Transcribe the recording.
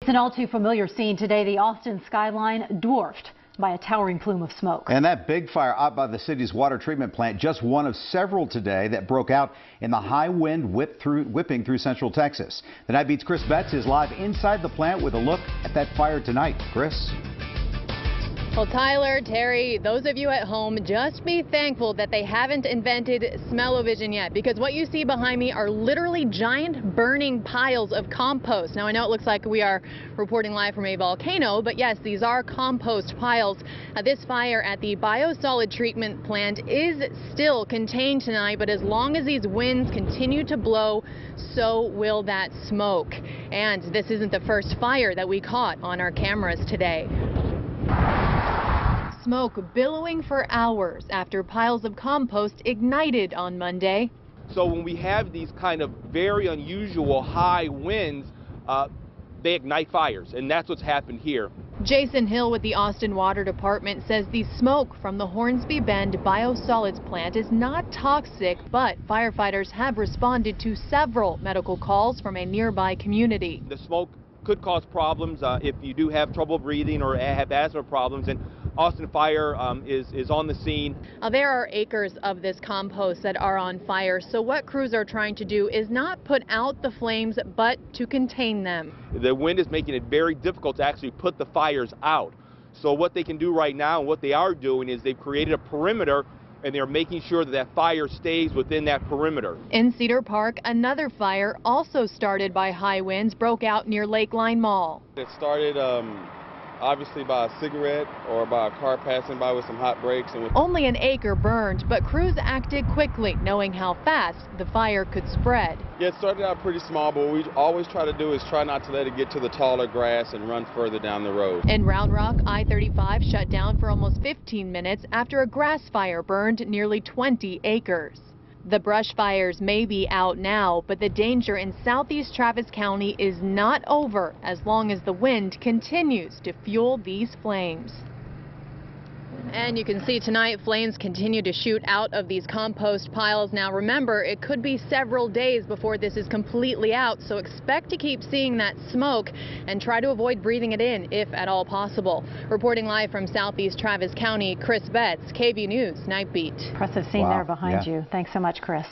It's an all too familiar scene today. The Austin skyline dwarfed by a towering plume of smoke. And that big fire out by the city's water treatment plant, just one of several today that broke out in the high wind whipping through central Texas. The Night Beat's Chris Betts is live inside the plant with a look at that fire tonight. Chris? Well, Tyler, Terry, those of you at home, just be thankful that they haven't invented smell-o-vision yet, because what you see behind me are literally giant burning piles of compost. Now, I know it looks like we are reporting live from a volcano, but yes, these are compost piles. This fire at the biosolid treatment plant is still contained tonight, but as long as these winds continue to blow, so will that smoke. And this isn't the first fire that we caught on our cameras today. Smoke billowing for hours after piles of compost ignited on Monday. So when we have these kind of very unusual high winds, they ignite fires, and that's what's happened here. Jason Hill with the Austin Water Department says the smoke from the Hornsby Bend biosolids plant is not toxic, but firefighters have responded to several medical calls from a nearby community. The smoke could cause problems if you do have trouble breathing or have asthma problems, and Austin Fire is on the scene. There are acres of this compost that are on fire, so what crews are trying to do is not put out the flames, but to contain them. The wind is making it very difficult to actually put the fires out. So what they can do right now, and what they are doing, is they've created a perimeter, and they're making sure that that fire stays within that perimeter. In Cedar Park, another fire, also started by high winds, broke out near Lakeline Mall. It started obviously by a cigarette or by a car passing by with some hot brakes. Only an acre burned, but crews acted quickly, knowing how fast the fire could spread. Yeah, it started out pretty small, but what we always try to do is try not to let it get to the taller grass and run further down the road. In Round Rock, I-35 shut down for almost 15 minutes after a grass fire burned nearly 20 acres. The brush fires may be out now, but the danger in southeast Travis County is not over as long as the wind continues to fuel these flames. And you can see tonight flames continue to shoot out of these compost piles. Now remember, it could be several days before this is completely out, so expect to keep seeing that smoke and try to avoid breathing it in if at all possible. Reporting live from southeast Travis County, Chris Betts, KVUE News Night Beat. Impressive scene there behind you. Thanks so much, Chris.